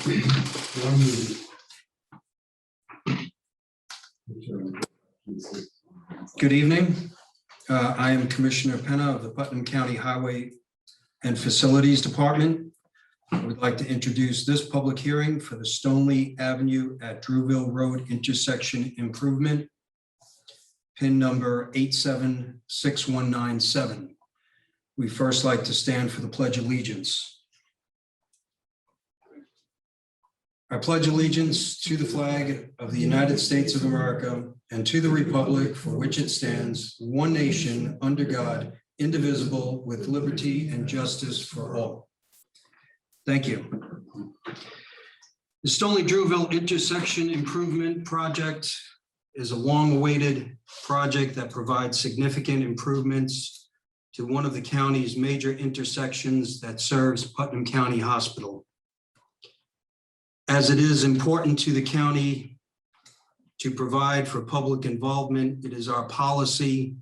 Good evening. I am Commissioner Penna of the Putnam County Highway and Facilities Department. I would like to introduce this public hearing for the Stoneleigh Avenue at Drewville Road intersection improvement, PIN number 876197. We first like to stand for the Pledge of Allegiance. I pledge allegiance to the flag of the United States of America and to the republic for which it stands, one nation, under God, indivisible, with liberty and justice for all. Thank you. The Stoneleigh-Drewville intersection improvement project is a long-awaited project that provides significant improvements to one of the county's major intersections that serves Putnam County Hospital. As it is important to the county to provide for public involvement, it is our policy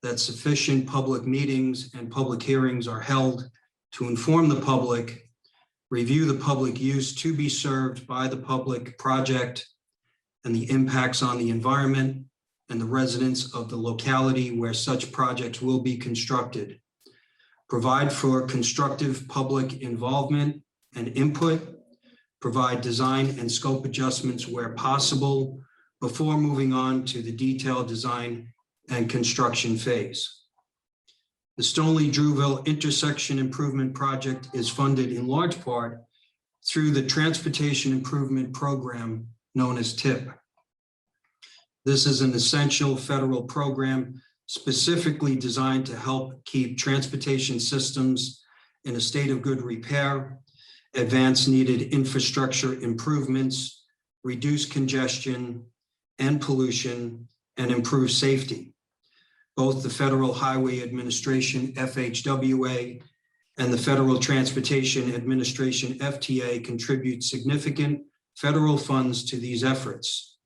that sufficient public meetings and public hearings are held to inform the public, review the public use to be served by the public project and the impacts on the environment and the residents of the locality where such projects will be constructed. Provide for constructive public involvement and input. Provide design and scope adjustments where possible before moving on to the detailed design and construction phase. The Stoneleigh-Drewville intersection improvement project is funded in large part through the Transportation Improvement Program known as TIP. This is an essential federal program specifically designed to help keep transportation systems in a state of good repair, advance needed infrastructure improvements, reduce congestion and pollution, and improve safety. Both the Federal Highway Administration, FHWA, and the Federal Transportation Administration, FTA, contribute significant federal funds to these efforts.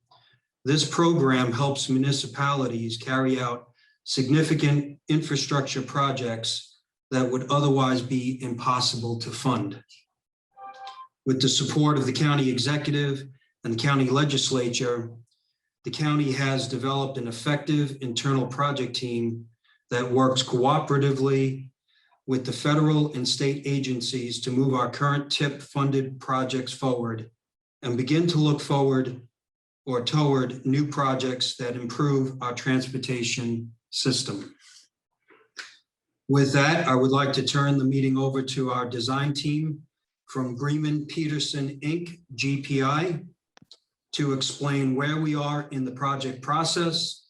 This program helps municipalities carry out significant infrastructure projects that would otherwise be impossible to fund. With the support of the county executive and the county legislature, the county has developed an effective internal project team that works cooperatively with the federal and state agencies to move our current TIP funded projects forward and begin to look forward or toward new projects that improve our transportation system. With that, I would like to turn the meeting over to our design team from Greenman Peterson, Inc., GPI, to explain where we are in the project process,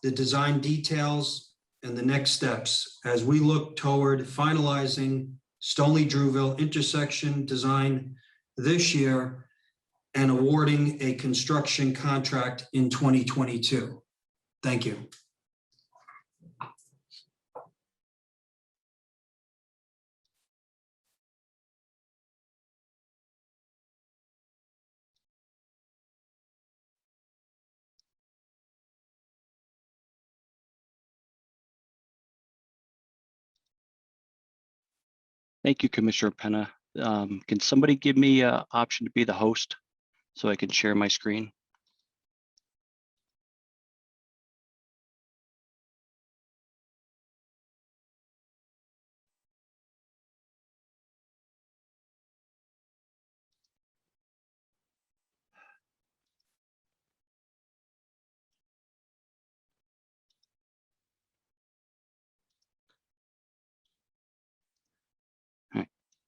the design details, and the next steps as we look toward finalizing Stoneleigh-Drewville intersection design this year and awarding a construction contract in 2022. Thank you. Thank you, Commissioner Penna. Can somebody give me an option to be the host so I can share my screen?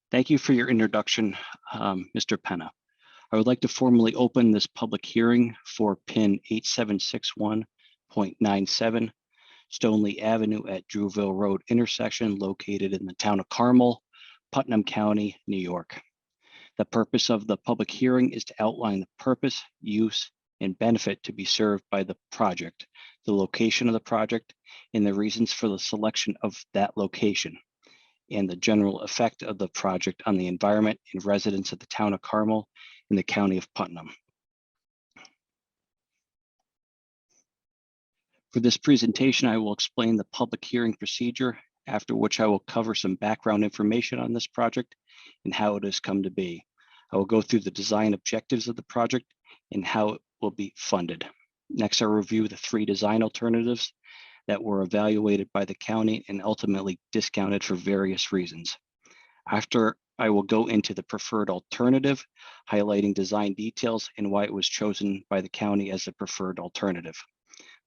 Thank you for your introduction, Mr. Penna. I would like to formally open this public hearing for PIN 8761.97, Stoneleigh Avenue at Drewville Road intersection located in the Town of Carmel, Putnam County, New York. The purpose of the public hearing is to outline the purpose, use, and benefit to be served by the project, the location of the project, and the reasons for the selection of that location, and the general effect of the project on the environment and residents of the Town of Carmel in the County of Putnam. For this presentation, I will explain the public hearing procedure, after which I will cover some background information on this project and how it has come to be. I will go through the design objectives of the project and how it will be funded. Next, I'll review the 3 design alternatives that were evaluated by the county and ultimately discounted for various reasons. After, I will go into the preferred alternative, highlighting design details and why it was chosen by the county as the preferred alternative.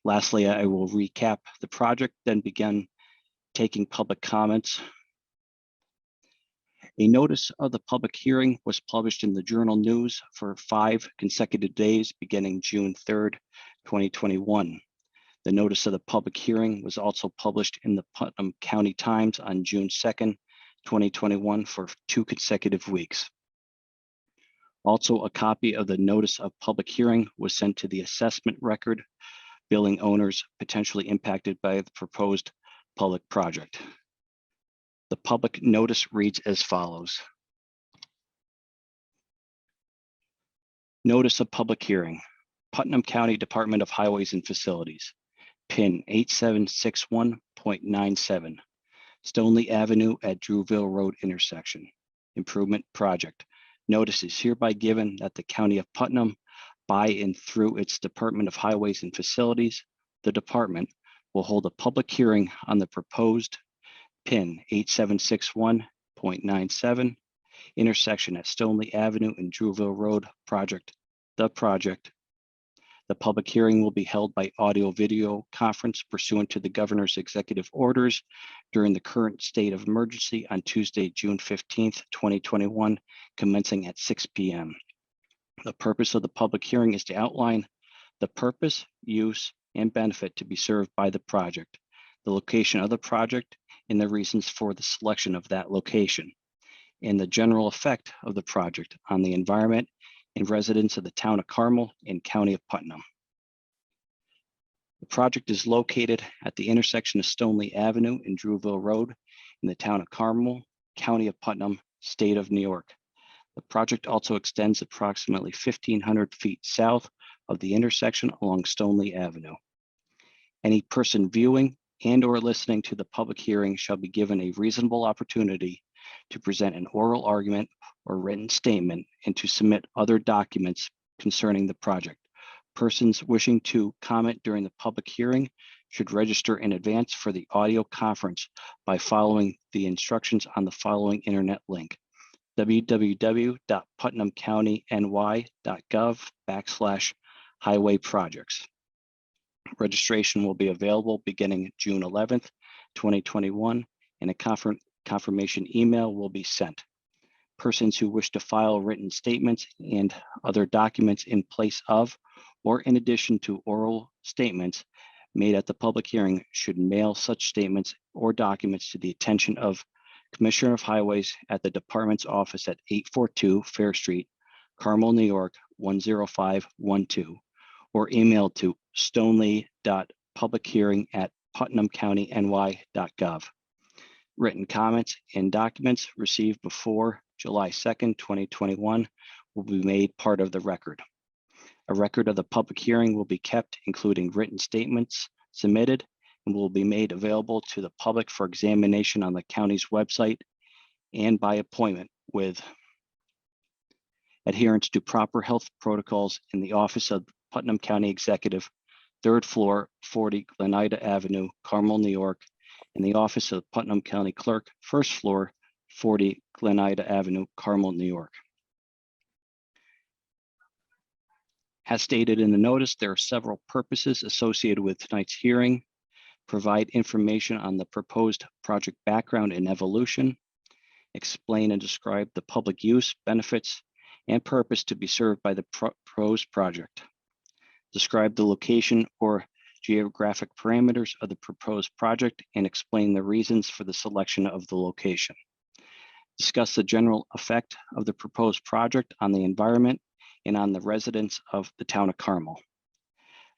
Lastly, I will recap the project, then begin taking public comments. A notice of the public hearing was published in the Journal News for 5 consecutive days beginning June 3rd, 2021. The notice of the public hearing was also published in the Putnam County Times on June 2nd, 2021 for 2 consecutive weeks. Also, a copy of the notice of public hearing was sent to the assessment record billing owners potentially impacted by the proposed public project. The public notice reads as follows. Notice of public hearing. Putnam County Department of Highways and Facilities. PIN 8761.97. Stoneleigh Avenue at Drewville Road intersection. Improvement project. Notice is hereby given that the County of Putnam, by and through its Department of Highways and Facilities, the department will hold a public hearing on the proposed PIN 8761.97 intersection at Stoneleigh Avenue and Drewville Road project. The public hearing will be held by audio-video conference pursuant to the governor's executive orders during the current state of emergency on Tuesday, June 15th, 2021, commencing at 6 p.m. The purpose of the public hearing is to outline the purpose, use, and benefit to be served by the project, the location of the project, and the reasons for the selection of that location, and the general effect of the project on the environment and residents of the Town of Carmel and County of Putnam. The project is located at the intersection of Stoneleigh Avenue and Drewville Road in the Town of Carmel, County of Putnam, State of New York. The project also extends approximately 1,500 feet south of the intersection along Stoneleigh Avenue. Any person viewing and or listening to the public hearing shall be given a reasonable opportunity to present an oral argument or written statement and to submit other documents concerning the project. Persons wishing to comment during the public hearing should register in advance for the audio conference by following the instructions on the following internet link: www.putnamcountyny.gov/highway projects. Registration will be available beginning June 11th, 2021, and a confirmation email will be sent. Persons who wish to file written statements and other documents in place of or in addition to oral statements made at the public hearing should mail such statements or documents to the attention of Commissioner of Highways at the department's office at 842 Fair Street, Carmel, New York, 10512, or email to stoneleigh.publichearing@putnamcountyny.gov. Written comments and documents received before July 2nd, 2021 will be made part of the record. A record of the public hearing will be kept, including written statements submitted, and will be made available to the public for examination on the county's website and by appointment with adherence to proper health protocols in the office of Putnam County Executive, 3rd floor, 40 Glenida Avenue, Carmel, New York, in the office of Putnam County Clerk, 1st floor, 40 Glenida Avenue, Carmel, New York. As stated in the notice, there are several purposes associated with tonight's hearing: provide information on the proposed project background and evolution, explain and describe the public use, benefits, and purpose to be served by the proposed project, describe the location or geographic parameters of the proposed project, and explain the reasons for the selection of the location, discuss the general effect of the proposed project on the environment and on the residents of the Town of Carmel,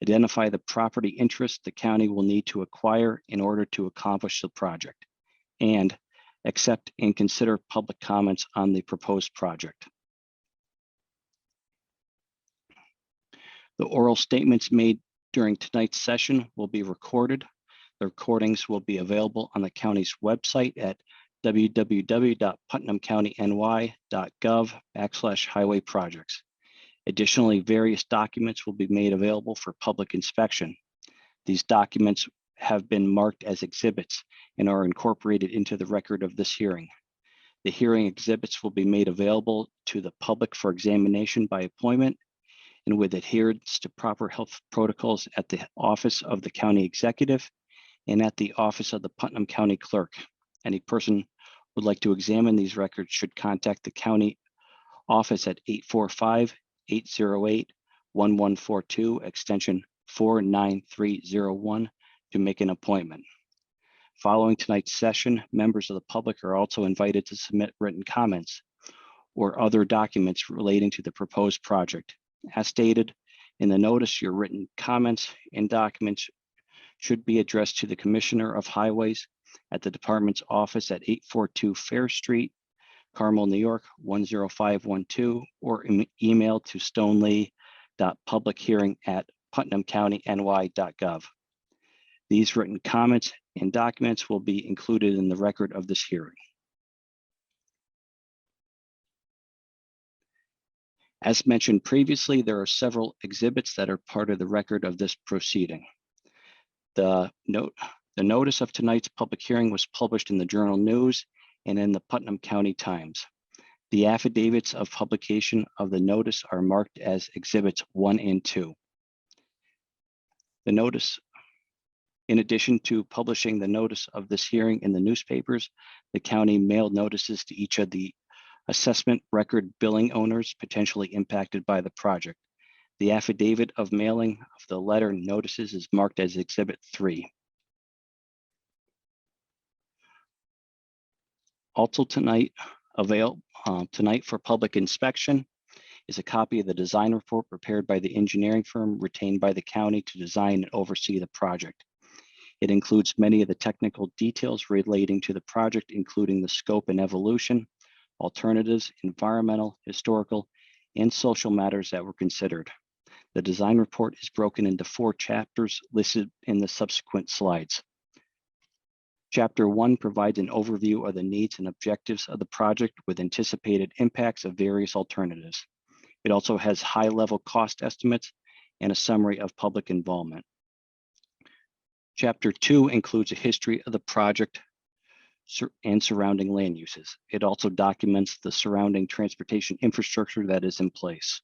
identify the property interest the county will need to acquire in order to accomplish the project, and accept and consider public comments on the proposed project. The oral statements made during tonight's session will be recorded. The recordings will be available on the county's website at www.putnamcountyny.gov/highway projects. Additionally, various documents will be made available for public inspection. These documents have been marked as exhibits and are incorporated into the record of this hearing. The hearing exhibits will be made available to the public for examination by appointment and with adherence to proper health protocols at the office of the county executive and at the office of the Putnam County Clerk. Any person who would like to examine these records should contact the county office at 845-808-1142, extension 49301 to make an appointment. Following tonight's session, members of the public are also invited to submit written comments or other documents relating to the proposed project. As stated in the notice, your written comments and documents should be addressed to the Commissioner of Highways at the department's office at 842 Fair Street, Carmel, New York, 10512, or email to stoneleigh.publichearing@putnamcountyny.gov. These written comments and documents will be included in the record of this hearing. As mentioned previously, there are several exhibits that are part of the record of this proceeding. The notice of tonight's public hearing was published in the Journal News and in the Putnam County Times. The affidavits of publication of the notice are marked as exhibits 1 and 2. The notice, in addition to publishing the notice of this hearing in the newspapers, the county mailed notices to each of the assessment record billing owners potentially impacted by the project. The affidavit of mailing of the letter notices is marked as exhibit 3. Also tonight for public inspection is a copy of the design report prepared by the engineering firm retained by the county to design and oversee the project. It includes many of the technical details relating to the project, including the scope and evolution, alternatives, environmental, historical, and social matters that were considered. The design report is broken into 4 chapters listed in the subsequent slides. Chapter 1 provides an overview of the needs and objectives of the project with anticipated impacts of various alternatives. It also has high-level cost estimates and a summary of public involvement. Chapter 2 includes a history of the project and surrounding land uses. It also documents the surrounding transportation infrastructure that is in place.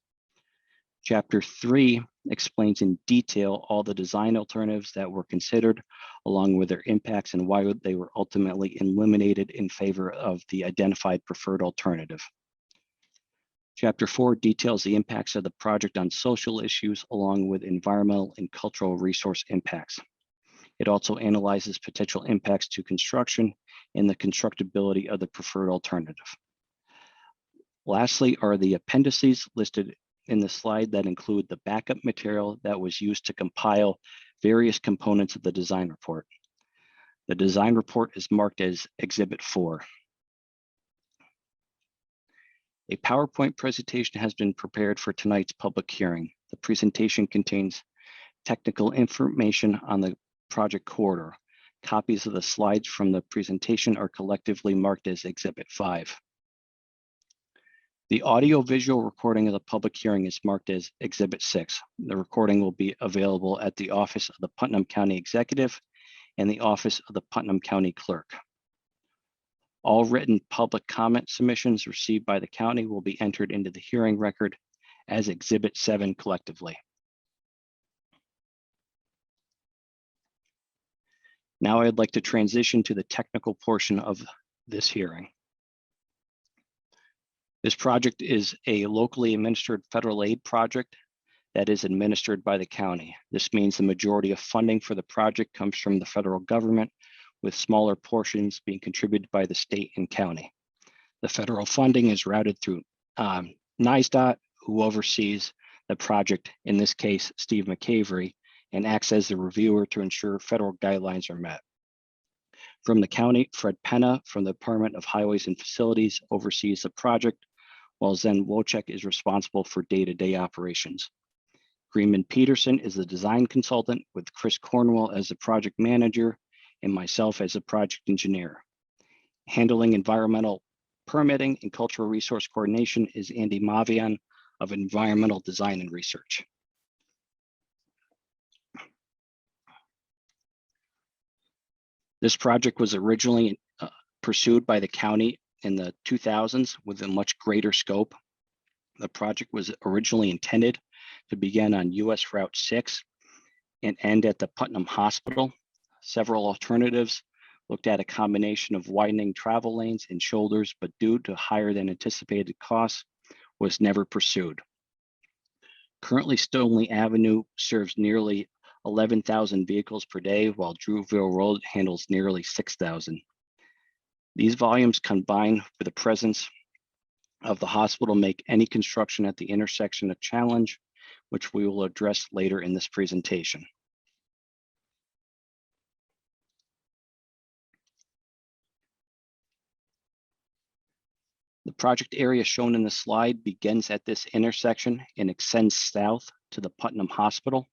Chapter 3 explains in detail all the design alternatives that were considered, along with their impacts and why they were ultimately eliminated in favor of the identified preferred alternative. Chapter 4 details the impacts of the project on social issues, along with environmental and cultural resource impacts. It also analyzes potential impacts to construction and the constructability of the preferred alternative. Lastly are the appendices listed in the slide that include the backup material that was used to compile various components of the design report. The design report is marked as Exhibit 4. A PowerPoint presentation has been prepared for tonight's public hearing. The presentation contains technical information on the project corridor. Copies of the slides from the presentation are collectively marked as Exhibit 5. The audio-visual recording of the public hearing is marked as Exhibit 6. The recording will be available at the office of the Putnam County Executive and the office of the Putnam County Clerk. All written public comment submissions received by the county will be entered into the hearing record as Exhibit 7 collectively. Now I'd like to transition to the technical portion of this hearing. This project is a locally administered federal aid project that is administered by the county. This means the majority of funding for the project comes from the federal government, with smaller portions being contributed by the state and county. The federal funding is routed through NISDOT, who oversees the project, in this case, Steve McCavery, and acts as the reviewer to ensure federal guidelines are met. From the county, Fred Penna from the Department of Highways and Facilities oversees the project, while Zen Wojcik is responsible for day-to-day operations. Greenman Peterson is the design consultant, with Chris Cornwell as the project manager and myself as a project engineer. Handling environmental permitting and cultural resource coordination is Andy Mavian of Environmental Design and Research. This project was originally pursued by the county in the 2000s with a much greater scope. The project was originally intended to begin on US Route 6 and end at the Putnam Hospital. Several alternatives looked at a combination of widening travel lanes and shoulders, but due to higher than anticipated costs, was never pursued. Currently, Stoneleigh Avenue serves nearly 11,000 vehicles per day, while Drewville Road handles nearly 6,000. These volumes combined with the presence of the hospital make any construction at the intersection a challenge, which we will address later in this presentation. The project area shown in the slide begins at this intersection and extends south to the Putnam Hospital.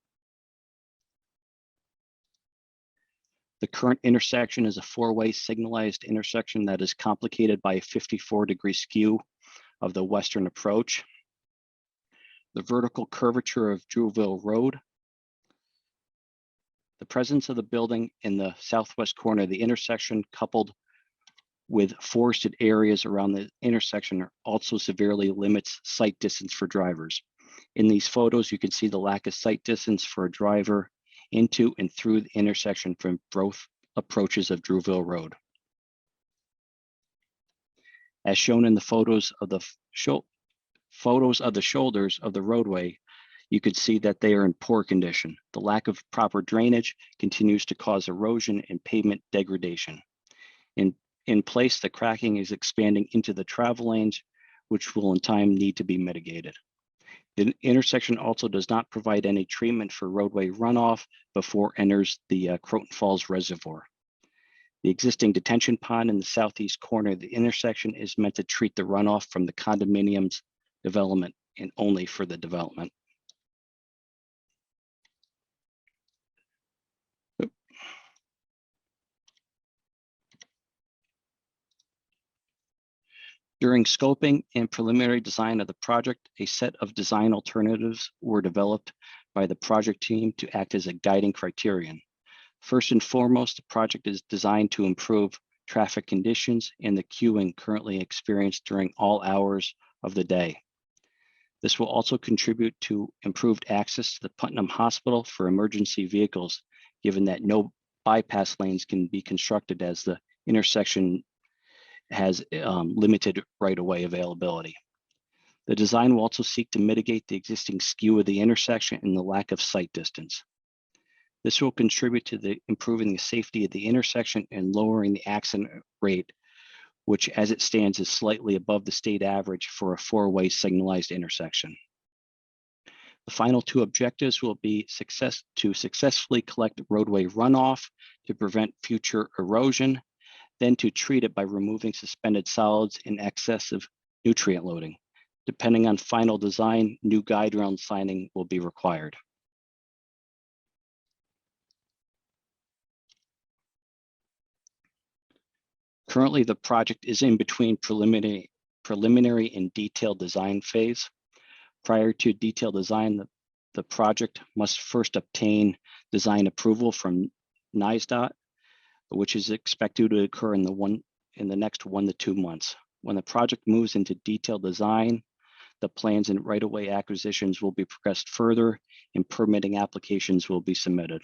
The current intersection is a four-way signalized intersection that is complicated by a 54-degree skew of the western approach. The vertical curvature of Drewville Road, the presence of the building in the southwest corner of the intersection, coupled with forested areas around the intersection, also severely limits sight distance for drivers. In these photos, you can see the lack of sight distance for a driver into and through the intersection from both approaches of Drewville Road. As shown in the photos of the shoulders of the roadway, you could see that they are in poor condition. The lack of proper drainage continues to cause erosion and pavement degradation. In place, the cracking is expanding into the travel lanes, which will in time need to be mitigated. The intersection also does not provide any treatment for roadway runoff before it enters the Croton Falls Reservoir. The existing detention pond in the southeast corner of the intersection is meant to treat the runoff from the condominiums development and only for the development. During scoping and preliminary design of the project, a set of design alternatives were developed by the project team to act as a guiding criterion. First and foremost, the project is designed to improve traffic conditions and the queuing currently experienced during all hours of the day. This will also contribute to improved access to the Putnam Hospital for emergency vehicles, given that no bypass lanes can be constructed as the intersection has limited right-of-way availability. The design will also seek to mitigate the existing skew of the intersection and the lack of sight distance. This will contribute to improving the safety of the intersection and lowering the accident rate, which as it stands is slightly above the state average for a four-way signalized intersection. The final two objectives will be to successfully collect roadway runoff to prevent future erosion, then to treat it by removing suspended solids and excessive nutrient loading. Depending on final design, new guide rail signing will be required. Currently, the project is in between preliminary and detailed design phase. Prior to detailed design, the project must first obtain design approval from NISDOT, which is expected to occur in the next 1 to 2 months. When the project moves into detailed design, the plans and right-of-way acquisitions will be progressed further and permitting applications will be submitted.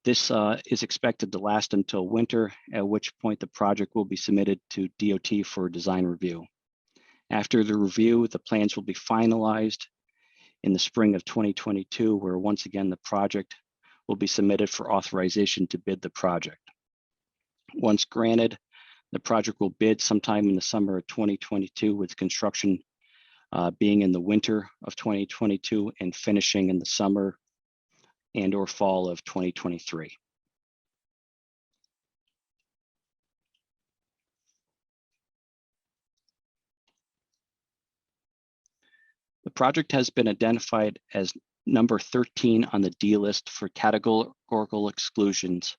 This is expected to last until winter, at which point the project will be submitted to DOT for design review. After the review, the plans will be finalized in the spring of 2022, where once again the project will be submitted for authorization to bid the project. Once granted, the project will bid sometime in the summer of 2022, with construction being in the winter of 2022 and finishing in the summer and or fall of 2023. The project has been identified as number 13 on the D list for categorical exclusions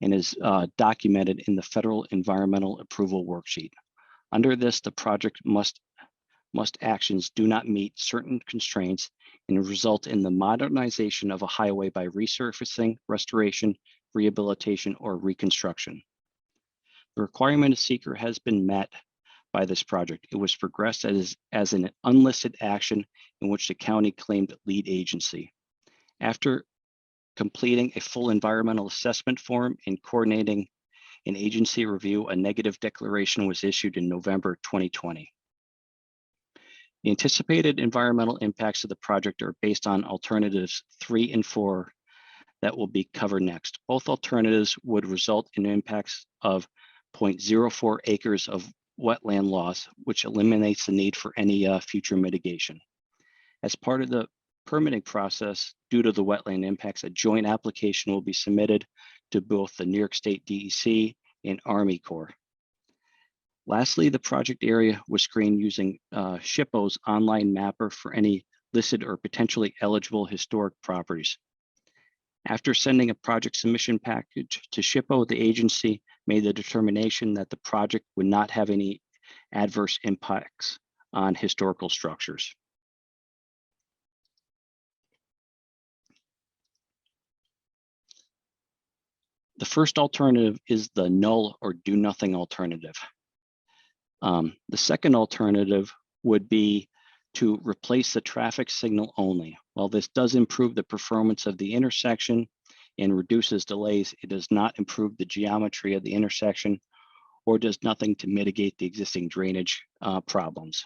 and is documented in the Federal Environmental Approval Worksheet. Under this, the project must actions do not meet certain constraints and result in the modernization of a highway by resurfacing, restoration, rehabilitation, or reconstruction. The requirement of seeker has been met by this project. It was progressed as an unlisted action in which the county claimed lead agency. After completing a full environmental assessment form and coordinating an agency review, a negative declaration was issued in November 2020. The anticipated environmental impacts of the project are based on alternatives 3 and 4 that will be covered next. Both alternatives would result in impacts of 0.04 acres of wetland loss, which eliminates the need for any future mitigation. As part of the permitting process, due to the wetland impacts, a joint application will be submitted to both the New York State DEC and Army Corps. Lastly, the project area was screened using SHPO's online mapper for any listed or potentially eligible historic properties. After sending a project submission package to SHPO, the agency made the determination that the project would not have any adverse impacts on historical structures. The first alternative is the null or do nothing alternative. The second alternative would be to replace the traffic signal only. While this does improve the performance of the intersection and reduces delays, it does not improve the geometry of the intersection or does nothing to mitigate the existing drainage problems.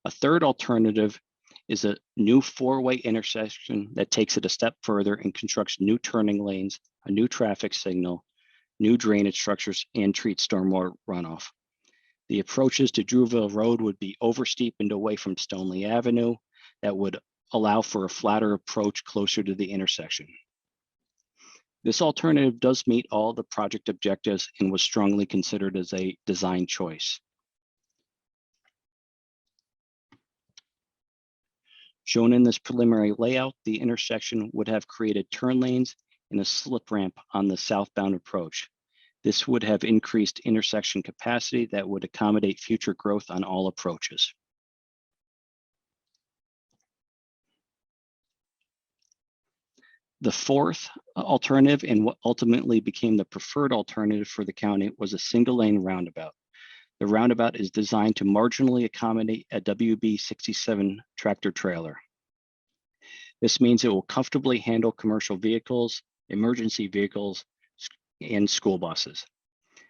A third alternative is a new 4-way intersection that takes it a step further and constructs new turning lanes, a new traffic signal, new drainage structures, and treats stormwater runoff. The approaches to Drewville Road would be oversteepened away from Stoneleigh Avenue that would allow for a flatter approach closer to the intersection. This alternative does meet all the project objectives and was strongly considered as a design choice. Shown in this preliminary layout, the intersection would have created turn lanes and a slip ramp on the southbound approach. This would have increased intersection capacity that would accommodate future growth on all approaches. The fourth alternative, and what ultimately became the preferred alternative for the county, was a single-lane roundabout. The roundabout is designed to marginally accommodate a WB67 tractor trailer. This means it will comfortably handle commercial vehicles, emergency vehicles, and school buses.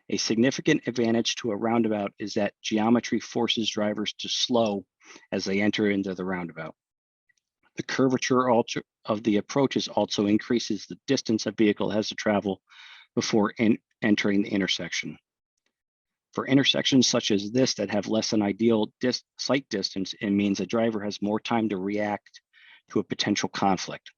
A significant advantage to a roundabout is that geometry forces drivers to slow as they enter into the roundabout. The curvature of the approaches also increases the distance a vehicle has to travel before entering the intersection. For intersections such as this that have less than ideal sight distance, it means a driver has more time to react to a potential conflict.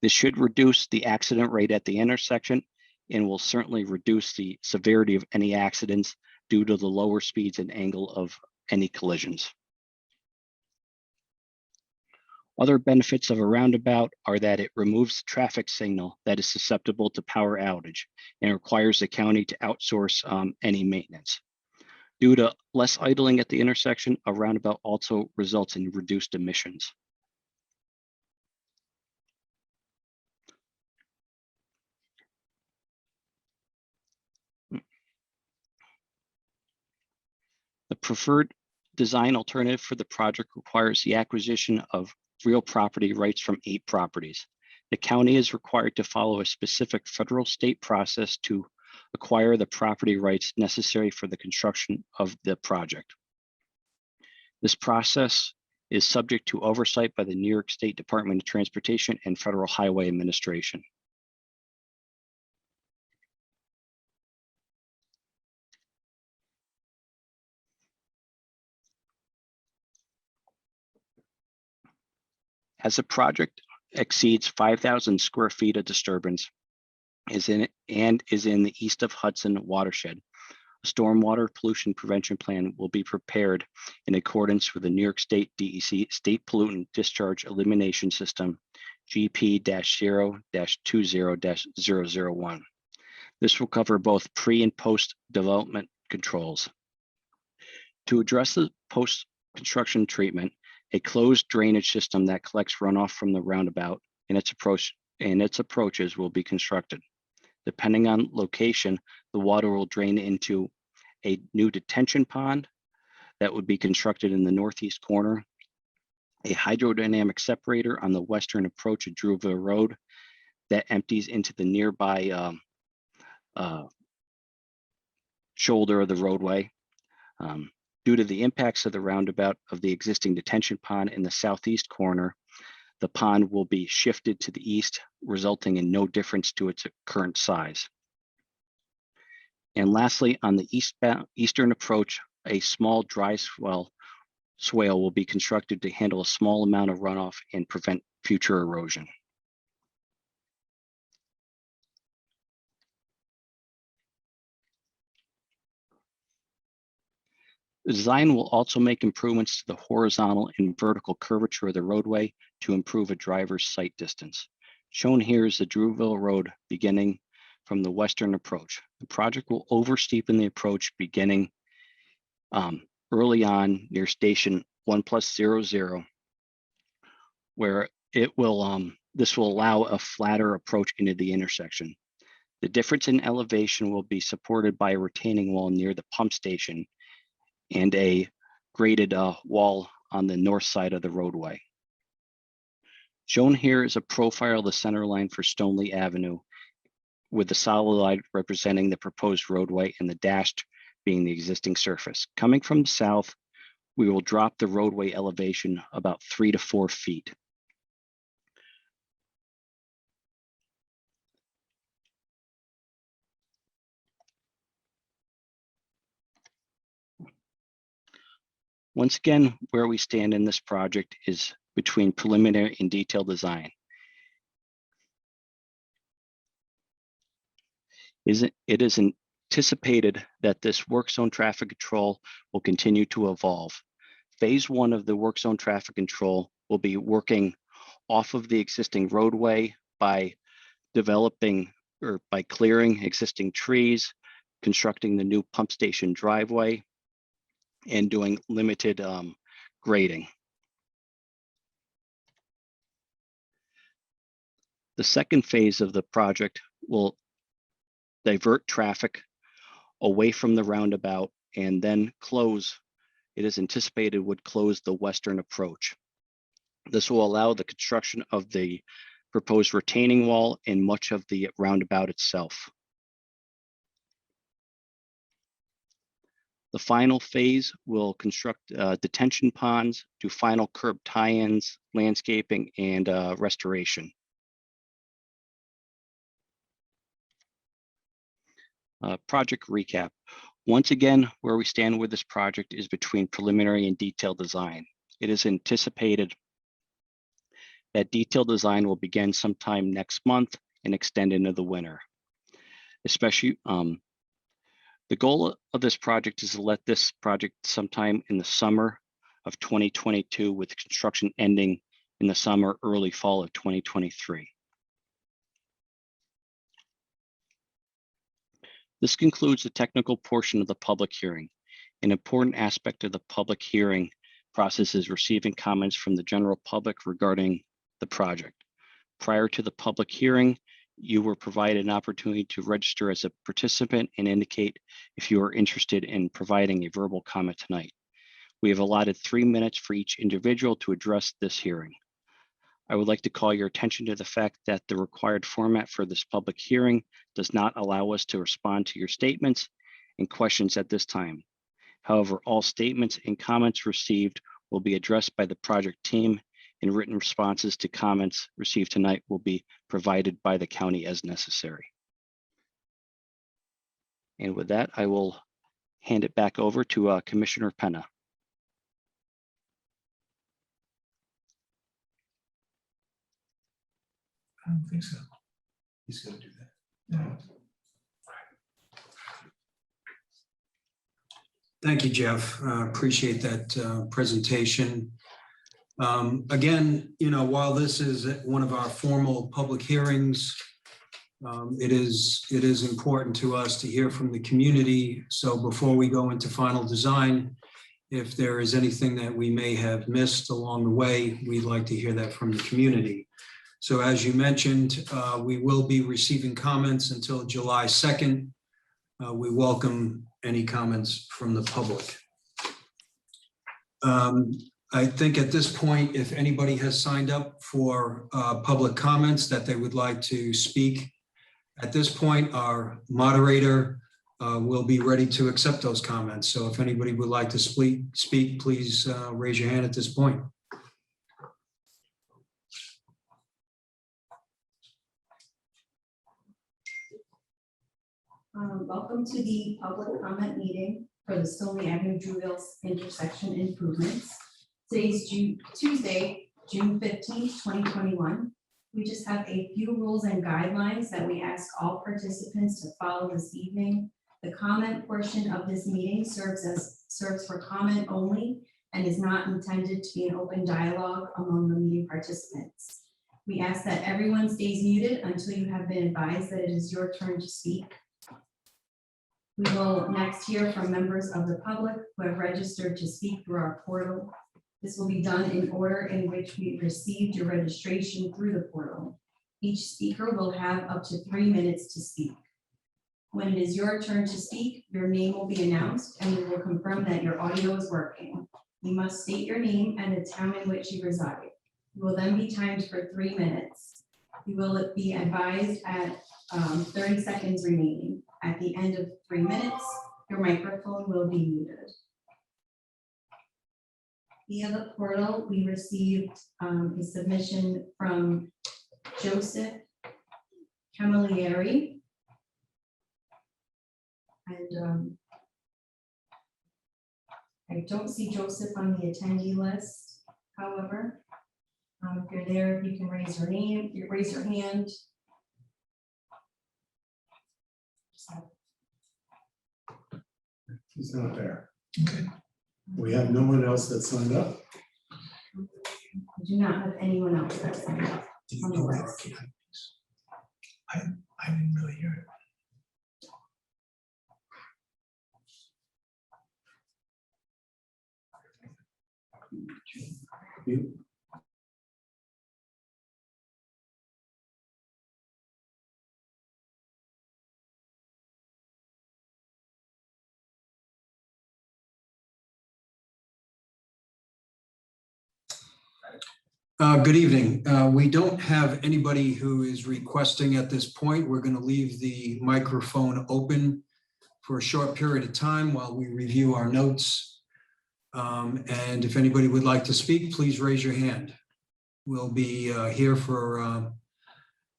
This should reduce the accident rate at the intersection and will certainly reduce the severity of any accidents due to the lower speeds and angle of any collisions. Other benefits of a roundabout are that it removes the traffic signal that is susceptible to power outage and requires the county to outsource any maintenance. Due to less idling at the intersection, a roundabout also results in reduced emissions. The preferred design alternative for the project requires the acquisition of real property rights from 8 properties. The county is required to follow a specific federal state process to acquire the property rights necessary for the construction of the project. This process is subject to oversight by the New York State Department of Transportation and Federal Highway Administration. As a project exceeds 5,000 square feet of disturbance is in the east of Hudson watershed, a stormwater pollution prevention plan will be prepared in accordance with the New York State DEC State Pollutant Discharge Elimination System GP-0-20-001. This will cover both pre and post development controls. To address the post-construction treatment, a closed drainage system that collects runoff from the roundabout and its approaches will be constructed. Depending on location, the water will drain into a new detention pond that would be constructed in the northeast corner, a hydrodynamic separator on the western approach of Drewville Road that empties into the nearby shoulder of the roadway. Due to the impacts of the roundabout of the existing detention pond in the southeast corner, the pond will be shifted to the east, resulting in no difference to its current size. And lastly, on the eastern approach, a small dry swale will be constructed to handle a small amount of runoff and prevent future erosion. The design will also make improvements to the horizontal and vertical curvature of the roadway to improve a driver's sight distance. Shown here is the Drewville Road beginning from the western approach. The project will oversteepen the approach beginning early on near station 1+00, where it will this will allow a flatter approach into the intersection. The difference in elevation will be supported by a retaining wall near the pump station and a graded wall on the north side of the roadway. Shown here is a profile of the center line for Stoneleigh Avenue, with the solid line representing the proposed roadway and the dashed being the existing surface. Coming from the south, we will drop the roadway elevation about 3 to 4 feet. Once again, where we stand in this project is between preliminary and detailed design. It is anticipated that this work zone traffic control will continue to evolve. Phase 1 of the work zone traffic control will be working off of the existing roadway by developing or by clearing existing trees, constructing the new pump station driveway, and doing limited grading. The second phase of the project will divert traffic away from the roundabout and then close. It is anticipated would close the western approach. This will allow the construction of the proposed retaining wall and much of the roundabout itself. The final phase will construct detention ponds, do final curb tie-ins, landscaping, and restoration. Project recap. Once again, where we stand with this project is between preliminary and detailed design. It is anticipated that detailed design will begin sometime next month and extend into the winter. Especially, the goal of this project is to let this project sometime in the summer of 2022, with construction ending in the summer, early fall of 2023. This concludes the technical portion of the public hearing. An important aspect of the public hearing process is receiving comments from the general public regarding the project. Prior to the public hearing, you were provided an opportunity to register as a participant and indicate if you are interested in providing a verbal comment tonight. We have allotted 3 minutes for each individual to address this hearing. I would like to call your attention to the fact that the required format for this public hearing does not allow us to respond to your statements and questions at this time. However, all statements and comments received will be addressed by the project team, and written responses to comments received tonight will be provided by the county as necessary. And with that, I will hand it back over to Commissioner Penna. I don't think so. He's going to do that. No. Thank you, Jeff. Appreciate that presentation. Again, while this is one of our formal public hearings, it is important to us to hear from the community. So before we go into final design, if there is anything that we may have missed along the way, we'd like to hear that from the community. So as you mentioned, we will be receiving comments until July 2nd. We welcome any comments from the public. I think at this point, if anybody has signed up for public comments that they would like to speak, at this point, our moderator will be ready to accept those comments. So if anybody would like to speak, please raise your hand at this point. Welcome to the public comment meeting for the Stoneleigh Ave Drewville intersection improvements. Today's Tuesday, June 15th, 2021. We just have a few rules and guidelines that we ask all participants to follow this evening. The comment portion of this meeting serves for comment only and is not intended to be an open dialogue among the meeting participants. We ask that everyone stays muted until you have been advised that it is your turn to speak. We will next hear from members of the public who have registered to speak through our portal. This will be done in order in which we received your registration through the portal. Each speaker will have up to 3 minutes to speak. When it is your turn to speak, your name will be announced and we will confirm that your audio is working. You must state your name and the town in which you reside. You will then be timed for 3 minutes. You will be advised at 30 seconds remaining. At the end of 3 minutes, your microphone will be muted. Via the portal, we received a submission from Joseph Camilleri. And I don't see Joseph on the attendee list. However, if you're there, you can raise your name, raise your hand. He's not there. Okay. We have no one else that signed up. I do not have anyone else that signed up. Do you know what our candidate is? I didn't really hear it. You? Good evening. We don't have anybody who is requesting at this point. We're going to leave the microphone open for a short period of time while we review our notes. And if anybody would like to speak, please raise your hand. We'll be here for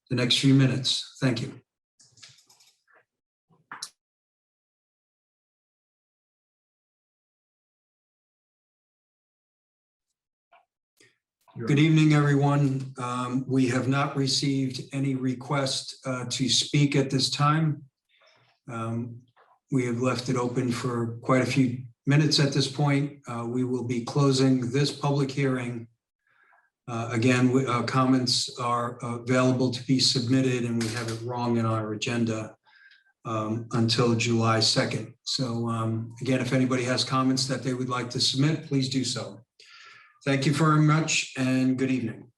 the next few minutes. Thank you. Good evening, everyone. We have not received any request to speak at this time. We have left it open for quite a few minutes at this point. We will be closing this public hearing. Again, comments are available to be submitted, and we have it wrong in our agenda until July 2nd. So again, if anybody has comments that they would like to submit, please do so. Thank you very much and good evening.